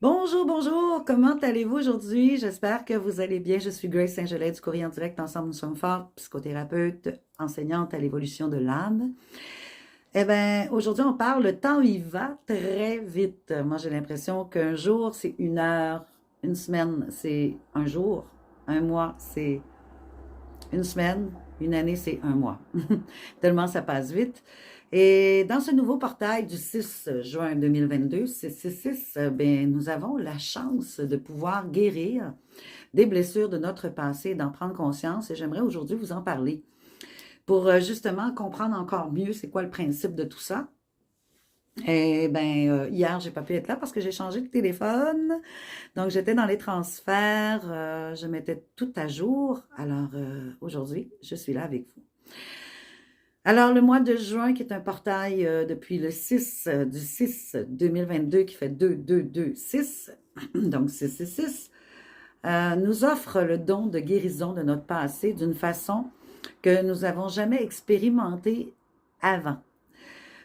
Bonjour, bonjour, comment allez-vous aujourd'hui? J'espère que vous allez bien. Je suis Grace Saint-Gelais du Courrier en direct. Ensemble, nous sommes forts, psychothérapeute, enseignante à l'évolution de l'âme. Eh bien, aujourd'hui, on parle, le temps il va très vite. Moi, j'ai l'impression qu'un jour, c'est une heure, une semaine, c'est un jour, un mois, c'est une semaine, une année, c'est un mois. Tellement ça passe vite. Et dans ce nouveau portail du 6 juin 2022, c'est 6 ben, nous avons la chance de pouvoir guérir des blessures de notre passé, d'en prendre conscience. Et j'aimerais aujourd'hui vous en parler pour justement comprendre encore mieux c'est quoi le principe de tout ça. Et ben hier, j'ai pas pu être là parce que j'ai changé de téléphone. Donc, j'étais dans les transferts, je mettais tout à jour. Alors, aujourd'hui, je suis là avec vous. Alors, le mois de juin, qui est un portail depuis le 6 du 6 2022, qui fait 2, 2, 2, 6, donc 6, 6, 6, nous offre le don de guérison de notre passé d'une façon que nous n'avons jamais expérimentée avant.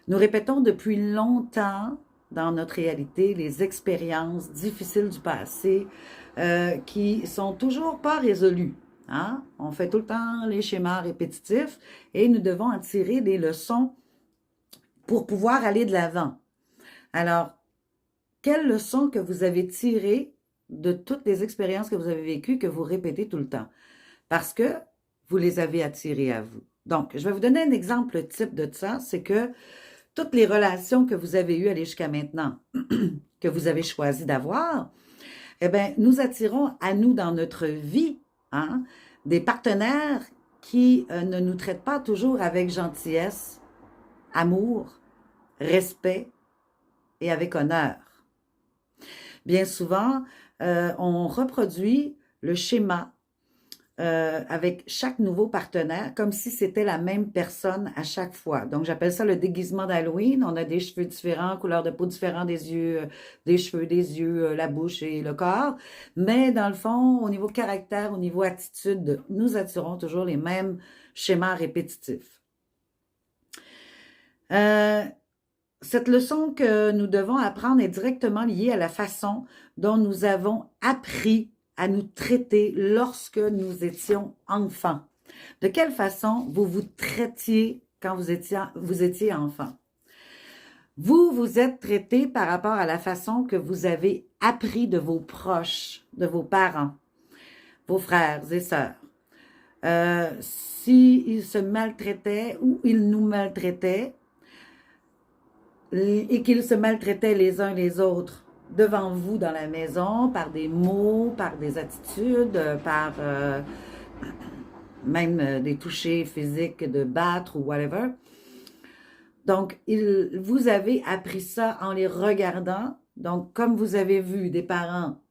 Nous répétons depuis longtemps dans notre réalité les expériences difficiles du passé qui sont toujours pas résolues. Hein? On fait tout le temps les schémas répétitifs et nous devons en tirer des leçons pour pouvoir aller de l'avant. Alors, quelles leçons que vous avez tirées de toutes les expériences que vous avez vécues que vous répétez tout le temps? Parce que vous les avez attirées à vous. Donc, je vais vous donner un exemple type de ça, c'est que toutes les relations que vous avez eues aller jusqu'à maintenant, que vous avez choisi d'avoir, eh bien, nous attirons à nous dans notre vie hein, des partenaires qui ne nous traitent pas toujours avec gentillesse, amour, respect et avec honneur. Bien souvent, on reproduit le schéma avec chaque nouveau partenaire, comme si c'était la même personne à chaque fois. Donc, j'appelle ça le déguisement d'Halloween. On a des cheveux différents, couleurs de peau différentes, des yeux, des cheveux, des yeux, la bouche et le corps. Mais dans le fond, au niveau caractère, au niveau attitude, nous attirons toujours les mêmes schémas répétitifs. Cette leçon que nous devons apprendre est directement liée à la façon dont nous avons appris à nous traiter lorsque nous étions enfants. De quelle façon vous vous traitiez quand vous étiez enfant? Vous vous êtes traité par rapport à la façon que vous avez appris de vos proches, de vos parents, vos frères et sœurs. S'ils se maltraitaient ou ils nous maltraitaient, et qu'ils se maltraitaient les uns les autres devant vous dans la maison, par des mots, par des attitudes, par même des touchés physiques de battre ou whatever. Donc, vous avez appris ça en les regardant. Donc, comme vous avez vu des parents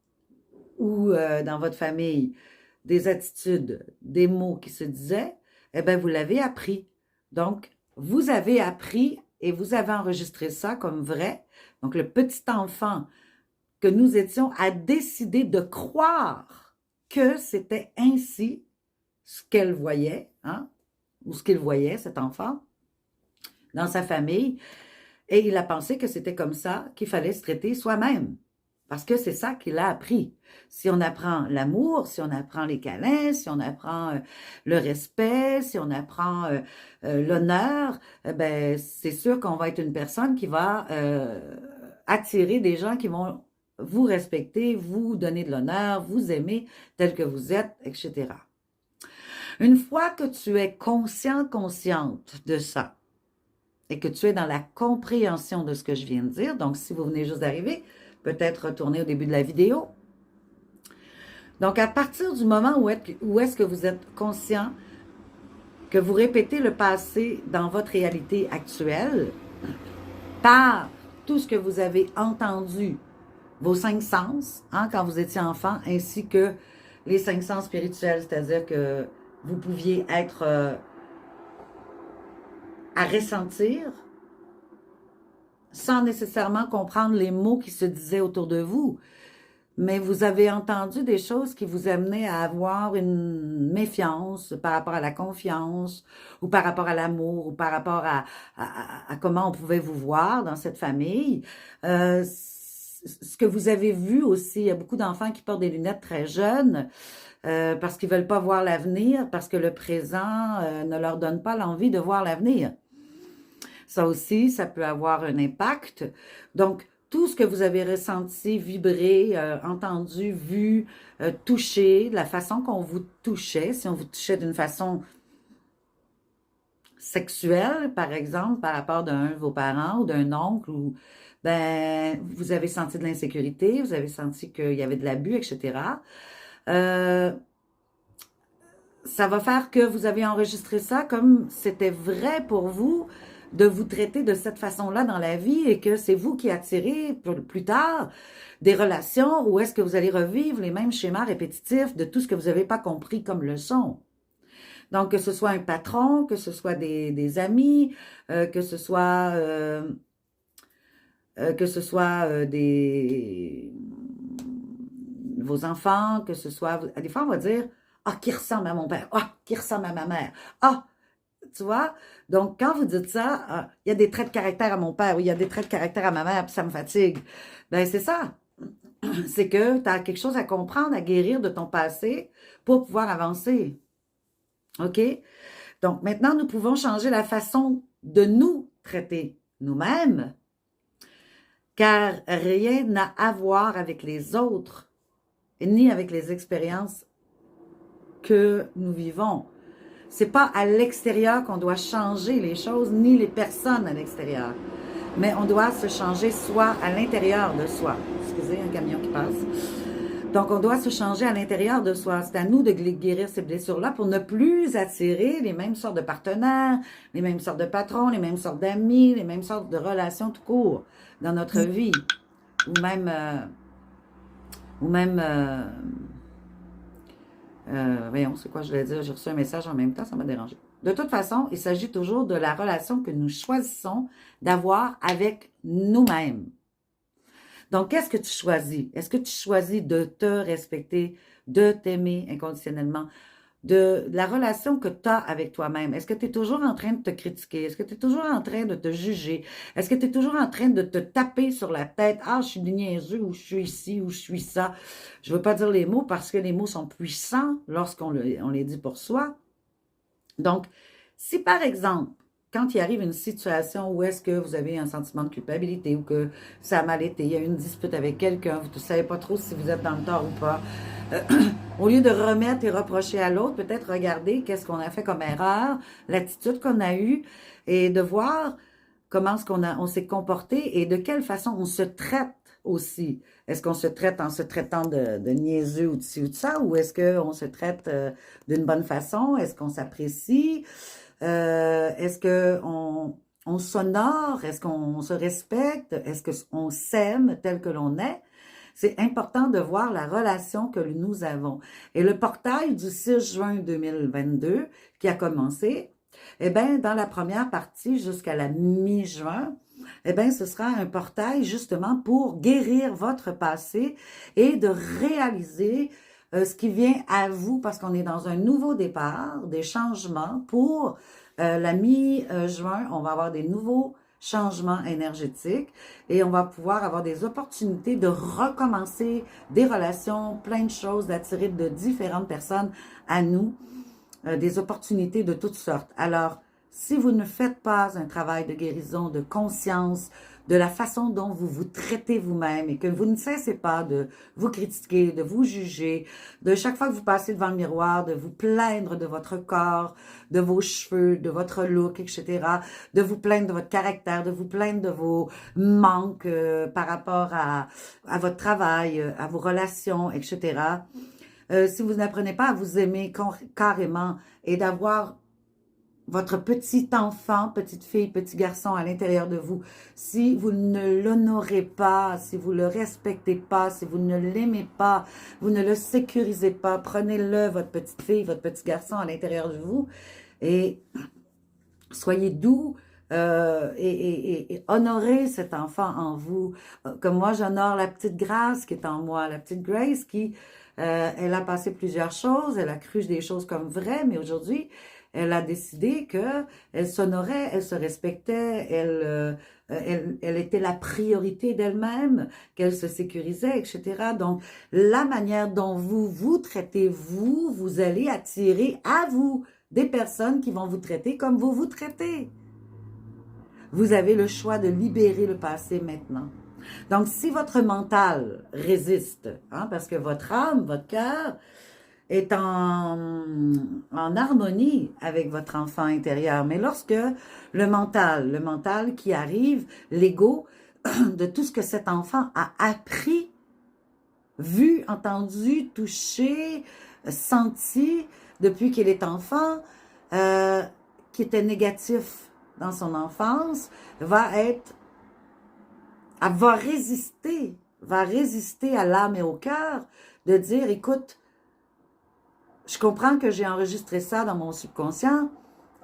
ou dans votre famille des attitudes, des mots qui se disaient, eh bien, vous l'avez appris. Donc, vous avez appris et vous avez enregistré ça comme vrai. Donc, le petit enfant que nous étions a décidé de croire que c'était ainsi ce qu'elle voyait, hein, ou ce qu'il voyait, cet enfant, dans sa famille. Et il a pensé que c'était comme ça qu'il fallait se traiter soi-même. Parce que c'est ça qu'il a appris. Si on apprend l'amour, si on apprend les câlins, si on apprend le respect, si on apprend l'honneur, ben c'est sûr qu'on va être une personne qui va attirer des gens qui vont vous respecter, vous donner de l'honneur, vous aimer tel que vous êtes, etc. Une fois que tu es conscient, consciente de ça, et que tu es dans la compréhension de ce que je viens de dire, donc si vous venez juste d'arriver, peut-être retourner au début de la vidéo. Donc, à partir du moment où est-ce que vous êtes conscient que vous répétez le passé dans votre réalité actuelle par tout ce que vous avez entendu, vos 5 sens, hein, quand vous étiez enfant, ainsi que les 5 sens spirituels, c'est-à-dire que vous pouviez être à ressentir sans nécessairement comprendre les mots qui se disaient autour de vous. Mais vous avez entendu des choses qui vous amenaient à avoir une méfiance par rapport à la confiance, ou par rapport à l'amour, ou par rapport à comment on pouvait vous voir dans cette famille. ce que vous avez vu aussi, il y a beaucoup d'enfants qui portent des lunettes très jeunes parce qu'ils veulent pas voir l'avenir, parce que le présent ne leur donne pas l'envie de voir l'avenir. Ça aussi, ça peut avoir un impact. Donc, tout ce que vous avez ressenti, vibré, entendu, vu, touché, la façon qu'on vous touchait, si on vous touchait d'une façon sexuelle, par exemple, par rapport d'un de vos parents ou d'un oncle, ou ben, vous avez senti de l'insécurité, vous avez senti qu'il y avait de l'abus, etc. Euh, Ça va faire que vous avez enregistré ça comme c'était vrai pour vous de vous traiter de cette façon-là dans la vie et que c'est vous qui attirez plus tard des relations où est-ce que vous allez revivre les mêmes schémas répétitifs de tout ce que vous n'avez pas compris comme leçon. Donc, que ce soit un patron, que ce soit des amis, que ce soit vos enfants, que ce soit... Des fois, on va dire, ah, qui ressemble à mon père, ah, qui ressemble à ma mère, ah, tu vois? Donc, quand vous dites ça, ah, il y a des traits de caractère à mon père, ou il y a des traits de caractère à ma mère, puis ça me fatigue. Ben, c'est ça. C'est que tu as quelque chose à comprendre, à guérir de ton passé pour pouvoir avancer. OK? Donc, maintenant, nous pouvons changer la façon de nous traiter nous-mêmes, car rien n'a à voir avec les autres, ni avec les expériences que nous vivons. C'est pas à l'extérieur qu'on doit changer les choses, ni les personnes à l'extérieur. Mais on doit se changer soi à l'intérieur de soi. Excusez, un camion qui passe. Donc, on doit se changer à l'intérieur de soi. C'est à nous de guérir ces blessures-là pour ne plus attirer les mêmes sortes de partenaires, les mêmes sortes de patrons, les mêmes sortes d'amis, les mêmes sortes de relations tout court dans notre vie. Ou même voyons, c'est quoi je voulais dire? J'ai reçu un message en même temps, ça m'a dérangé. De toute façon, il s'agit toujours de la relation que nous choisissons d'avoir avec nous-mêmes. Donc, qu'est-ce que tu choisis? Est-ce que tu choisis de te respecter, de t'aimer inconditionnellement, de la relation que tu as avec toi-même? Est-ce que tu es toujours en train de te critiquer? Est-ce que tu es toujours en train de te juger? Est-ce que tu es toujours en train de te taper sur la tête? Ah, je suis niaiseux, ou je suis ici, ou je suis ça. Je ne veux pas dire les mots parce que les mots sont puissants lorsqu'on les dit pour soi. Donc, si par exemple, quand il arrive une situation où est-ce que vous avez un sentiment de culpabilité ou que ça a mal été, il y a une dispute avec quelqu'un, vous ne savez pas trop si vous êtes dans le tort ou pas, au lieu de remettre et reprocher à l'autre, peut-être regarder qu'est-ce qu'on a fait comme erreur, l'attitude qu'on a eue et de voir comment on s'est comporté et de quelle façon on se traite aussi. Est-ce qu'on se traite en se traitant de niaiseux ou de ci ou de ça, ou est-ce qu'on se traite d'une bonne façon? Est-ce qu'on s'apprécie? Est-ce qu'on s'honore? Est-ce qu'on se respecte? Est-ce qu'on s'aime tel que l'on est? C'est important de voir la relation que nous avons. Et le portail du 6 juin 2022 qui a commencé, eh bien, dans la première partie jusqu'à la mi-juin, eh bien, ce sera un portail justement pour guérir votre passé et de réaliser ce qui vient à vous parce qu'on est dans un nouveau départ, des changements pour la mi-juin. On va avoir des nouveaux changements énergétiques et on va pouvoir avoir des opportunités de recommencer des relations, plein de choses, d'attirer de différentes personnes à nous, des opportunités de toutes sortes. Alors, si vous ne faites pas un travail de guérison, de conscience, de la façon dont vous vous traitez vous-même et que vous ne cessez pas de vous critiquer, de vous juger, de chaque fois que vous passez devant le miroir, de vous plaindre de votre corps, de vos cheveux, de votre look, etc., de vous plaindre de votre caractère, de vous plaindre de vos manques par rapport à votre travail, à vos relations, etc., si vous n'apprenez pas à vous aimer carrément et d'avoir votre petit enfant, petite fille, petit garçon à l'intérieur de vous, si vous ne l'honorez pas, si vous le respectez pas, si vous ne l'aimez pas, vous ne le sécurisez pas, prenez-le, votre petite fille, votre petit garçon à l'intérieur de vous et soyez doux et honorez cet enfant en vous. Comme moi, j'honore la petite Grâce qui est en moi, la petite Grace qui, elle a passé plusieurs choses, elle a cru des choses comme vraies, mais aujourd'hui, elle a décidé que elle s'honorait, elle se respectait, elle était la priorité d'elle-même, qu'elle se sécurisait, etc. Donc, la manière dont vous vous traitez, vous allez attirer à vous des personnes qui vont vous traiter comme vous vous traitez. Vous avez le choix de libérer le passé maintenant. Donc, si votre mental résiste, hein, parce que votre âme, votre cœur est en harmonie avec votre enfant intérieur, mais lorsque le mental qui arrive, l'ego, de tout ce que cet enfant a appris, vu, entendu, touché, senti depuis qu'il est enfant, qui était négatif dans son enfance, va résister à l'âme et au cœur de dire, écoute, je comprends que j'ai enregistré ça dans mon subconscient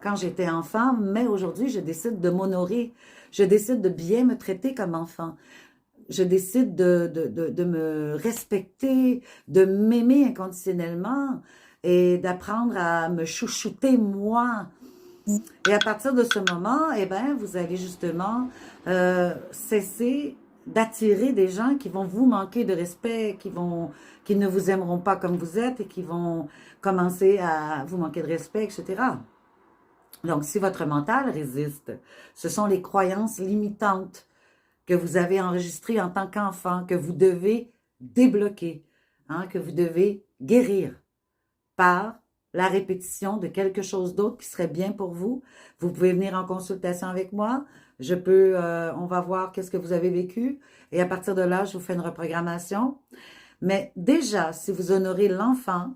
quand j'étais enfant, mais aujourd'hui, je décide de m'honorer. Je décide de bien me traiter comme enfant. Je décide de me respecter, de m'aimer inconditionnellement et d'apprendre à me chouchouter moi. Et à partir de ce moment, eh ben, vous allez justement cesser d'attirer des gens qui vont vous manquer de respect, qui ne vous aimeront pas comme vous êtes et qui vont commencer à vous manquer de respect, etc. Donc, si votre mental résiste, ce sont les croyances limitantes que vous avez enregistrées en tant qu'enfant, que vous devez débloquer, hein, que vous devez guérir par la répétition de quelque chose d'autre qui serait bien pour vous. Vous pouvez venir en consultation avec moi. On va voir qu'est-ce que vous avez vécu. Et à partir de là, je vous fais une reprogrammation. Mais déjà, si vous honorez l'enfant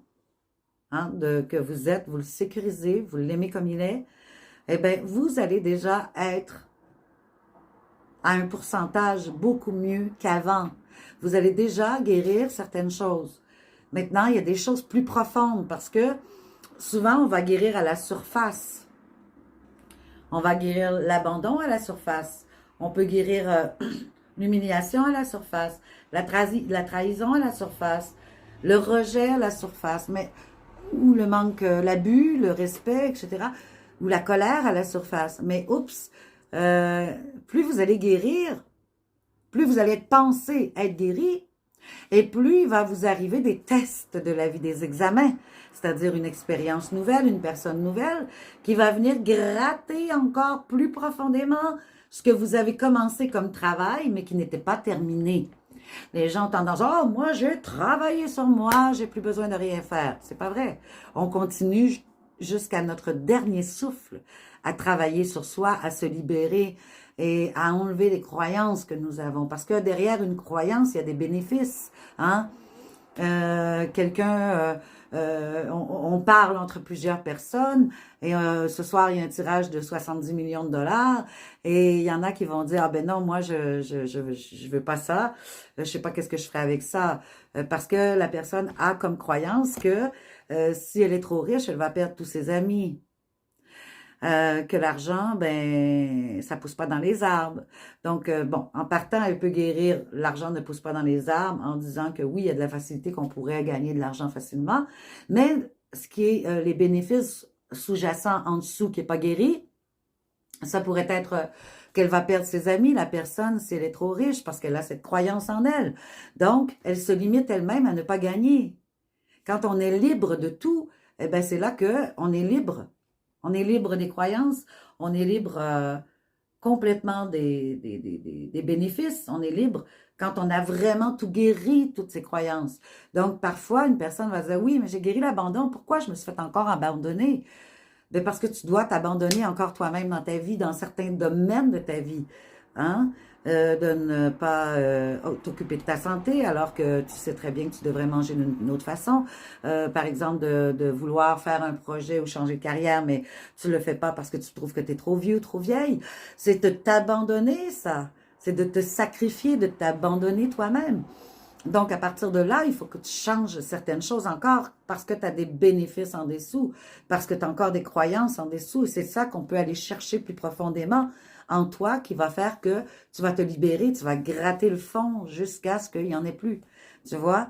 hein, que vous êtes, vous le sécurisez, vous l'aimez comme il est, eh bien, vous allez déjà être à un pourcentage beaucoup mieux qu'avant. Vous allez déjà guérir certaines choses. Maintenant, il y a des choses plus profondes parce que souvent, on va guérir à la surface. On va guérir l'abandon à la surface. On peut guérir l'humiliation à la surface, la trahison à la surface, le rejet à la surface, mais ou le manque, l'abus, le respect, etc., ou la colère à la surface. Mais oups, plus vous allez guérir, plus vous allez être pensé être guéri, et plus il va vous arriver des tests de la vie, des examens, c'est-à-dire une expérience nouvelle, une personne nouvelle, qui va venir gratter encore plus profondément ce que vous avez commencé comme travail, mais qui n'était pas terminé. Les gens ont tendance, oh, moi j'ai travaillé sur moi, j'ai plus besoin de rien faire. C'est pas vrai. On continue jusqu'à notre dernier souffle à travailler sur soi, à se libérer et à enlever les croyances que nous avons. Parce que derrière une croyance, il y a des bénéfices. Hein? On parle entre plusieurs personnes et ce soir, il y a un tirage de 70 millions de dollars et il y en a qui vont dire, ah ben non, moi, je veux pas ça, je sais pas qu'est-ce que je ferai avec ça, parce que la personne a comme croyance que si elle est trop riche, elle va perdre tous ses amis. Que l'argent, ben, ça pousse pas dans les arbres. Donc, bon, en partant, elle peut guérir, l'argent ne pousse pas dans les arbres en disant que oui, il y a de la facilité qu'on pourrait gagner de l'argent facilement, mais ce qui est les bénéfices sous-jacents en dessous qui est pas guéri, ça pourrait être qu'elle va perdre ses amis, la personne, si elle est trop riche, parce qu'elle a cette croyance en elle. Donc, elle se limite elle-même à ne pas gagner. Quand on est libre de tout, eh ben, c'est là que on est libre. On est libre des croyances, on est libre complètement des bénéfices, on est libre quand on a vraiment tout guéri, toutes ces croyances. Donc, parfois, une personne va dire, oui, mais j'ai guéri l'abandon, pourquoi je me suis fait encore abandonner? Ben parce que tu dois t'abandonner encore toi-même dans ta vie, dans certains domaines de ta vie. Hein? De ne pas t'occuper de ta santé alors que tu sais très bien que tu devrais manger d'une autre façon. Par exemple, de vouloir faire un projet ou changer de carrière, mais tu le fais pas parce que tu trouves que tu es trop vieux, trop vieille. C'est de t'abandonner, ça. C'est de te sacrifier, de t'abandonner toi-même. Donc, à partir de là, il faut que tu changes certaines choses encore parce que tu as des bénéfices en dessous, parce que tu as encore des croyances en dessous. Et c'est ça qu'on peut aller chercher plus profondément en toi qui va faire que tu vas te libérer, tu vas gratter le fond jusqu'à ce qu'il n'y en ait plus. Tu vois?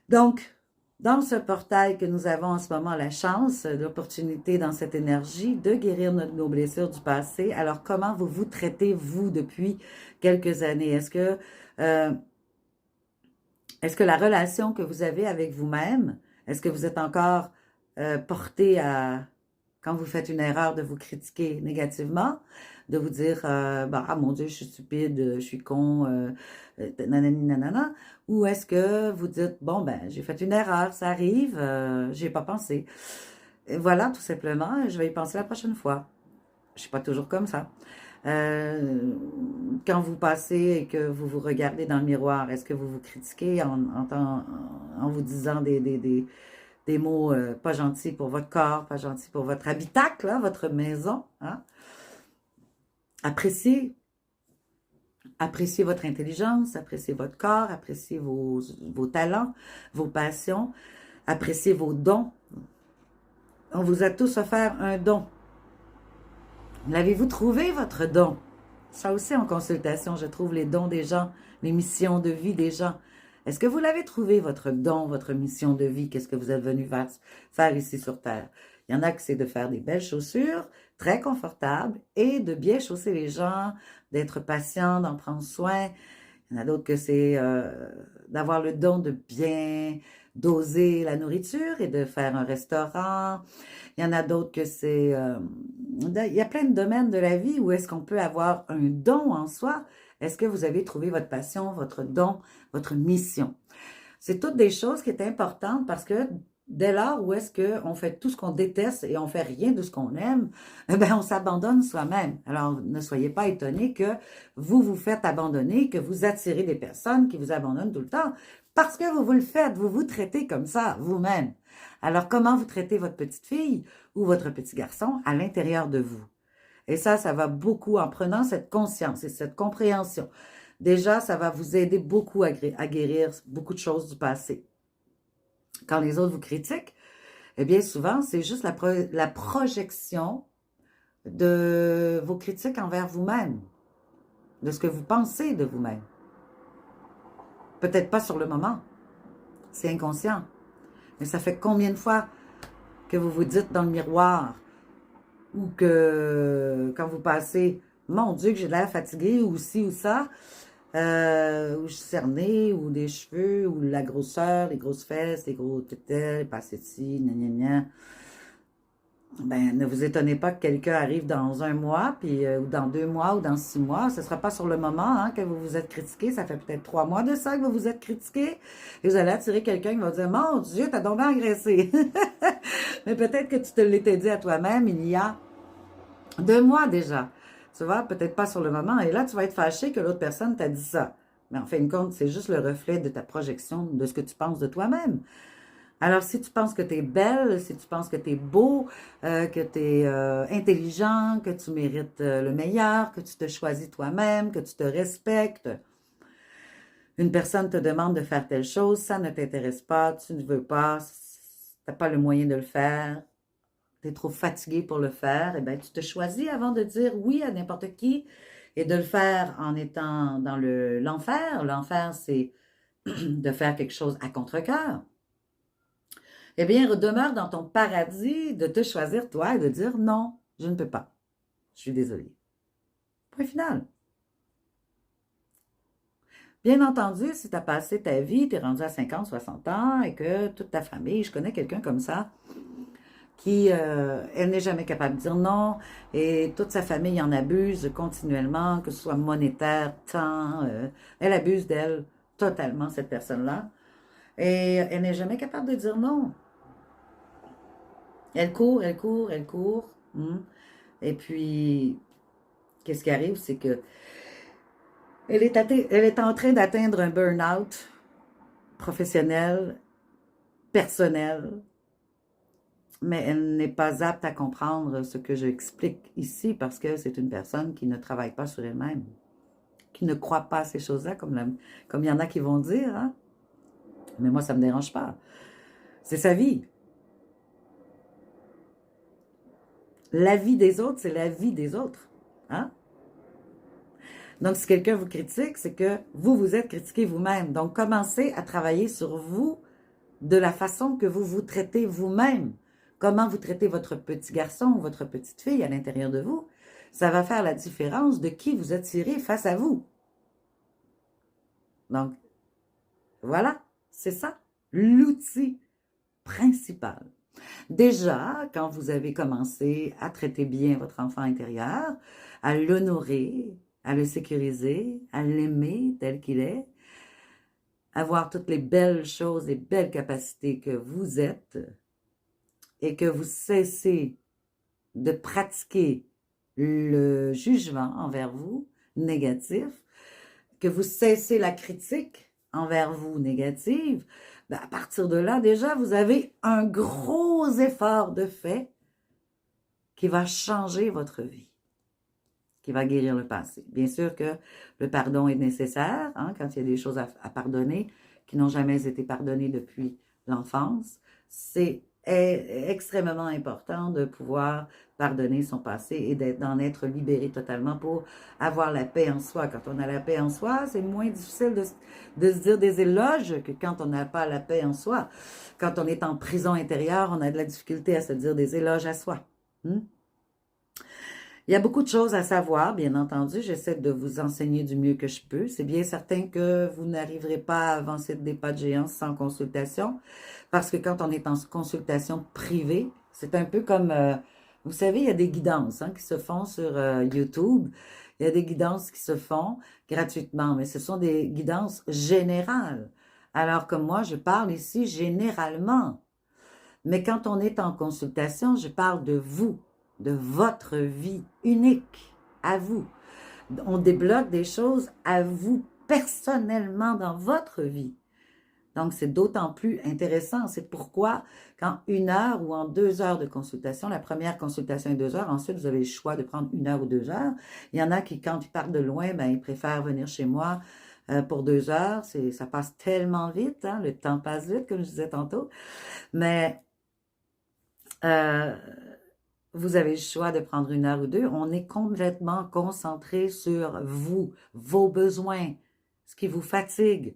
Donc, dans ce portail que nous avons en ce moment la chance, l'opportunité dans cette énergie de guérir nos blessures du passé. Alors, comment vous vous traitez, vous, depuis quelques années? Euh, est-ce que la relation que vous avez avec vous-même, est-ce que vous êtes encore porté à, quand vous faites une erreur, de vous critiquer négativement, de vous dire, bah, ah mon Dieu, je suis stupide, je suis con, nanani, nanana, ou est-ce que vous dites, bon, ben, j'ai fait une erreur, ça arrive, j'y ai pas pensé. Et voilà, tout simplement, je vais y penser la prochaine fois. Je suis pas toujours comme ça. Euh, Quand vous passez et que vous vous regardez dans le miroir, est-ce que vous vous critiquez en vous disant des mots pas gentils pour votre corps, pas gentils pour votre habitacle, hein, votre maison, hein? Appréciez, appréciez votre intelligence, appréciez votre corps, appréciez vos talents, vos passions, appréciez vos dons. On vous a tous offert un don. L'avez-vous trouvé, votre don? Ça aussi en consultation, je trouve les dons des gens, les missions de vie des gens. Est-ce que vous l'avez trouvé, votre don, votre mission de vie? Qu'est-ce que vous êtes venu faire ici sur Terre? Il y en a que c'est de faire des belles chaussures, très confortables, et de bien chausser les gens, d'être patient, d'en prendre soin. Il y en a d'autres que c'est d'avoir le don de bien doser la nourriture et de faire un restaurant. Il y en a d'autres que c'est... il y a plein de domaines de la vie où est-ce qu'on peut avoir un don en soi. Est-ce que vous avez trouvé votre passion, votre don, votre mission? C'est toutes des choses qui sont importantes parce que dès lors où est-ce qu'on fait tout ce qu'on déteste et on fait rien de ce qu'on aime, eh bien, on s'abandonne soi-même. Alors, ne soyez pas étonnés que vous vous faites abandonner, que vous attirez des personnes qui vous abandonnent tout le temps parce que vous le faites, vous vous traitez comme ça vous-même. Alors, comment vous traitez votre petite fille ou votre petit garçon à l'intérieur de vous? Et ça va beaucoup en prenant cette conscience et cette compréhension. Déjà, ça va vous aider beaucoup à guérir beaucoup de choses du passé. Quand les autres vous critiquent, eh bien souvent, c'est juste la projection de vos critiques envers vous-même, de ce que vous pensez de vous-même. Peut-être pas sur le moment, c'est inconscient. Mais ça fait combien de fois que vous vous dites dans le miroir ou que quand vous passez, mon Dieu, que j'ai l'air fatigué ou ci ou ça, ou je suis cernée, ou des cheveux, ou la grosseur, les grosses fesses, les gros tétels, passer ci, gna gna gna. Ben, ne vous étonnez pas que quelqu'un arrive dans un mois, puis, ou dans 2 mois, ou dans 6 mois. Ce ne sera pas sur le moment hein, que vous vous êtes critiqué. Ça fait peut-être 3 mois de ça que vous vous êtes critiqué. Et vous allez attirer quelqu'un qui va dire, mon Dieu, t'as donc bien agressé. Mais peut-être que tu te l'étais dit à toi-même il y a 2 mois déjà. Tu vois, peut-être pas sur le moment. Et là, tu vas être fâché que l'autre personne t'a dit ça. Mais en fin de compte, c'est juste le reflet de ta projection, de ce que tu penses de toi-même. Alors, si tu penses que tu es belle, si tu penses que tu es beau, que tu es intelligent, que tu mérites le meilleur, que tu te choisis toi-même, que tu te respectes, une personne te demande de faire telle chose, ça ne t'intéresse pas, tu ne veux pas, tu n'as pas le moyen de le faire, tu es trop fatigué pour le faire, eh bien, tu te choisis avant de dire oui à n'importe qui et de le faire en étant dans l'enfer. L'enfer, c'est de faire quelque chose à contre-cœur. Eh bien, demeure dans ton paradis de te choisir toi et de dire non, je ne peux pas. Je suis désolée. Point final. Bien entendu, si tu as passé ta vie, tu es rendu à 50, 60 ans et que toute ta famille, je connais quelqu'un comme ça, qui, elle n'est jamais capable de dire non et toute sa famille en abuse continuellement, que ce soit monétaire, temps, elle abuse d'elle totalement, cette personne-là. Et elle n'est jamais capable de dire non. Elle court, elle court, elle court. Et puis, qu'est-ce qui arrive, c'est que elle est en train d'atteindre un burn-out professionnel, personnel, mais elle n'est pas apte à comprendre ce que j'explique ici parce que c'est une personne qui ne travaille pas sur elle-même, qui ne croit pas à ces choses-là, comme il y en a qui vont dire. Hein? Mais moi, ça ne me dérange pas. C'est sa vie. La vie des autres, c'est la vie des autres. Hein? Donc, si quelqu'un vous critique, c'est que vous vous êtes critiqué vous-même. Donc, commencez à travailler sur vous de la façon que vous vous traitez vous-même. Comment vous traitez votre petit garçon ou votre petite fille à l'intérieur de vous, ça va faire la différence de qui vous attirez face à vous. Donc, voilà, c'est ça, l'outil principal. Déjà, quand vous avez commencé à traiter bien votre enfant intérieur, à l'honorer, à le sécuriser, à l'aimer tel qu'il est, à voir toutes les belles choses et belles capacités que vous êtes et que vous cessez de pratiquer le jugement envers vous, négatif, que vous cessez la critique envers vous, négative, ben à partir de là, déjà, vous avez un gros effort de fait qui va changer votre vie, qui va guérir le passé. Bien sûr que le pardon est nécessaire, hein, quand il y a des choses à pardonner qui n'ont jamais été pardonnées depuis l'enfance. C'est extrêmement important de pouvoir pardonner son passé et d'en être libéré totalement pour avoir la paix en soi. Quand on a la paix en soi, c'est moins difficile de se dire des éloges que quand on n'a pas la paix en soi. Quand on est en prison intérieure, on a de la difficulté à se dire des éloges à soi. Il y a beaucoup de choses à savoir, bien entendu. J'essaie de vous enseigner du mieux que je peux. C'est bien certain que vous n'arriverez pas à avancer des pas de géant sans consultation, parce que quand on est en consultation privée, c'est un peu comme, vous savez, il y a des guidances qui se font sur YouTube. Il y a des guidances qui se font gratuitement, mais ce sont des guidances générales. Alors que moi, je parle ici généralement. Mais quand on est en consultation, je parle de vous, de votre vie unique, à vous. On débloque des choses à vous personnellement dans votre vie. Donc, c'est d'autant plus intéressant. C'est pourquoi, quand 1 heure ou en 2 heures de consultation, la première consultation est 2 heures, ensuite, vous avez le choix de prendre 1 heure ou 2 heures. Il y en a qui, quand ils partent de loin, ben, ils préfèrent venir chez moi pour 2 heures. Ça passe tellement vite, hein? Le temps passe vite, comme je disais tantôt. Mais vous avez le choix de prendre 1 heure ou 2. On est complètement concentré sur vous, vos besoins, ce qui vous fatigue.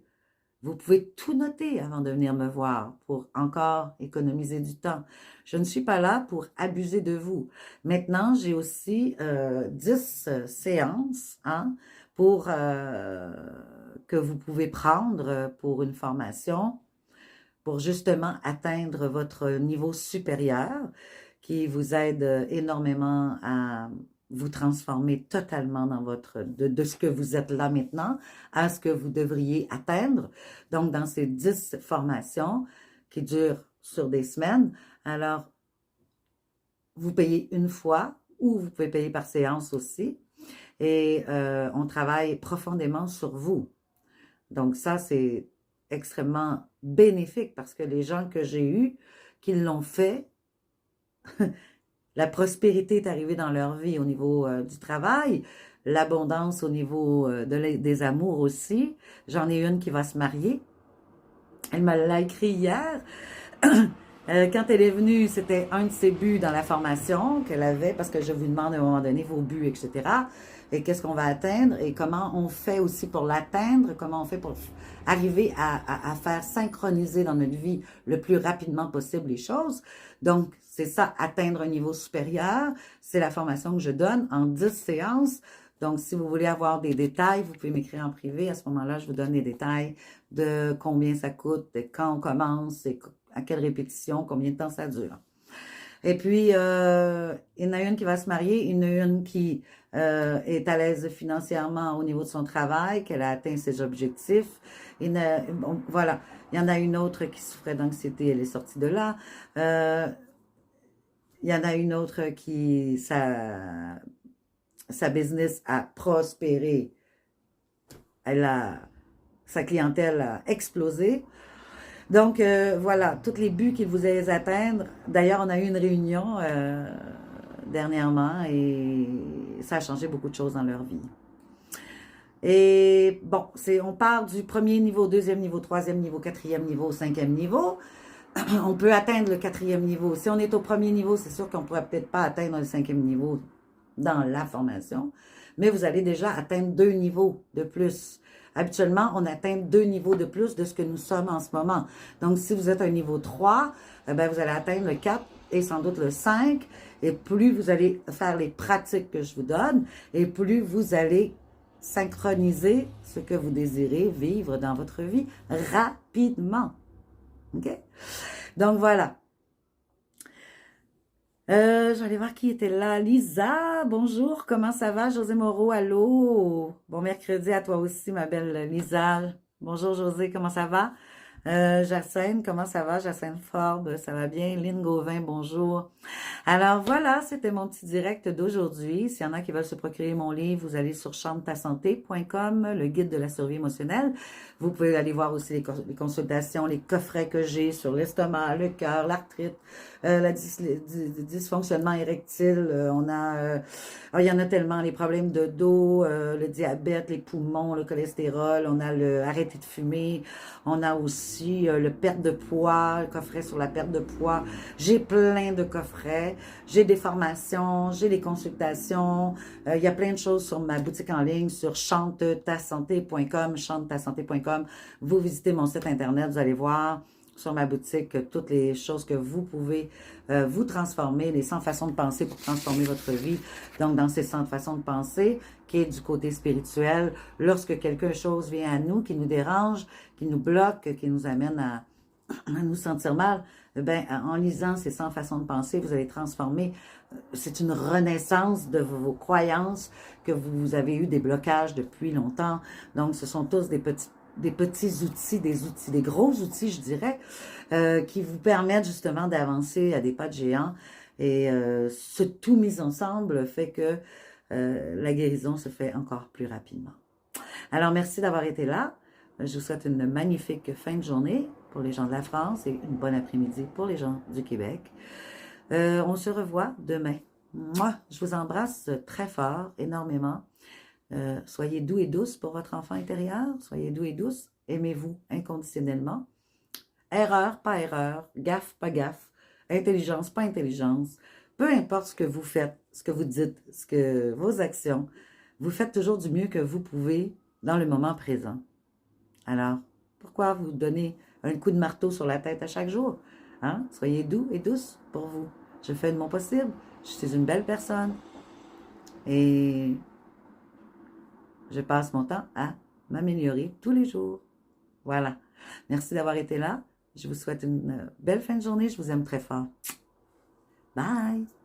Vous pouvez tout noter avant de venir me voir pour encore économiser du temps. Je ne suis pas là pour abuser de vous. Maintenant, j'ai aussi 10 séances pour que vous pouvez prendre pour une formation, pour justement atteindre votre niveau supérieur, qui vous aide énormément à vous transformer totalement dans de ce que vous êtes là maintenant à ce que vous devriez atteindre. Donc, dans ces 10 formations qui durent sur des semaines, alors, vous payez une fois ou vous pouvez payer par séance aussi. Et on travaille profondément sur vous. Donc, ça, c'est extrêmement bénéfique parce que les gens que j'ai eus qui l'ont fait, la prospérité est arrivée dans leur vie au niveau du travail, l'abondance au niveau des amours aussi. J'en ai une qui va se marier. Elle me l'a écrit hier. Quand elle est venue, c'était un de ses buts dans la formation qu'elle avait, parce que je vous demande à un moment donné vos buts, etc. Et qu'est-ce qu'on va atteindre et comment on fait aussi pour l'atteindre, comment on fait pour arriver à faire synchroniser dans notre vie le plus rapidement possible les choses. Donc, c'est ça, atteindre un niveau supérieur. C'est la formation que je donne en 10 séances. Donc, si vous voulez avoir des détails, vous pouvez m'écrire en privé. À ce moment-là, je vous donne les détails de combien ça coûte, de quand on commence, et à quelle répétition, combien de temps ça dure. Et puis, il y en a une qui va se marier, il y en a une qui est à l'aise financièrement au niveau de son travail, qu'elle a atteint ses objectifs. Bon, voilà. Il y en a une autre qui souffrait d'anxiété, elle est sortie de là. Il y en a une autre qui, sa business a prospéré. Sa clientèle a explosé. Donc, voilà, tous les buts qu'il vous allez atteindre. D'ailleurs, on a eu une réunion dernièrement et ça a changé beaucoup de choses dans leur vie. Et bon, on part du premier niveau, deuxième niveau, troisième niveau, quatrième niveau, cinquième niveau. On peut atteindre le quatrième niveau. Si on est au premier niveau, c'est sûr qu'on ne pourrait peut-être pas atteindre le cinquième niveau dans la formation, mais vous allez déjà atteindre 2 niveaux de plus. habituellement, on atteint 2 niveaux de plus de ce que nous sommes en ce moment. Donc, si vous êtes un niveau 3, ben, vous allez atteindre le 4 et sans doute le 5. Et plus vous allez faire les pratiques que je vous donne, et plus vous allez synchroniser ce que vous désirez vivre dans votre vie rapidement. OK? Donc, voilà. Je vais aller voir qui était là. Lisa, bonjour, comment ça va? José Moreau, allô? Bon mercredi à toi aussi, ma belle Lisa. Bonjour José, comment ça va? Jacinthe, comment ça va? Jacinthe Forbes, ça va bien? Lynn Gauvin, bonjour. Alors voilà, c'était mon petit direct d'aujourd'hui. S'il y en a qui veulent se procurer mon livre, vous allez sur chantetassanté.com, le guide de la survie émotionnelle. Vous pouvez aller voir aussi les consultations, les coffrets que j'ai sur l'estomac, le cœur, l'arthrite, le dysfonctionnement érectile. Il y en a tellement, les problèmes de dos, le diabète, les poumons, le cholestérol. On a le arrêter de fumer. On a aussi le perte de poids, le coffret sur la perte de poids. J'ai plein de coffrets. J'ai des formations, j'ai des consultations. Il y a plein de choses sur ma boutique en ligne sur chantetassanté.com, chantetassanté.com. Vous visitez mon site internet, vous allez voir sur ma boutique toutes les choses que vous pouvez vous transformer, les 100 façons de penser pour transformer votre vie. Donc, dans ces 100 façons de penser, qui est du côté spirituel, lorsque quelque chose vient à nous, qui nous dérange, qui nous bloque, qui nous amène à nous sentir mal, ben, en lisant ces 100 façons de penser, vous allez transformer. C'est une renaissance de vos croyances que vous avez eu des blocages depuis longtemps. Donc, ce sont tous des petits outils, des gros outils, je dirais, qui vous permettent justement d'avancer à des pas de géant. Et ce tout mis ensemble fait que la guérison se fait encore plus rapidement. Alors, merci d'avoir été là. Je vous souhaite une magnifique fin de journée pour les gens de la France et une bonne après-midi pour les gens du Québec. On se revoit demain. Moi, je vous embrasse très fort, énormément. Soyez doux et douce pour votre enfant intérieur. Soyez doux et douce. Aimez-vous inconditionnellement. Erreur, pas erreur. Gaffe, pas gaffe. Intelligence, pas intelligence. Peu importe ce que vous faites, ce que vous dites, vos actions, vous faites toujours du mieux que vous pouvez dans le moment présent. Alors, pourquoi vous donner un coup de marteau sur la tête à chaque jour? Hein? Soyez doux et douce pour vous. Je fais de mon possible. Je suis une belle personne. Et je passe mon temps à m'améliorer tous les jours. Voilà. Merci d'avoir été là. Je vous souhaite une belle fin de journée. Je vous aime très fort. Bye!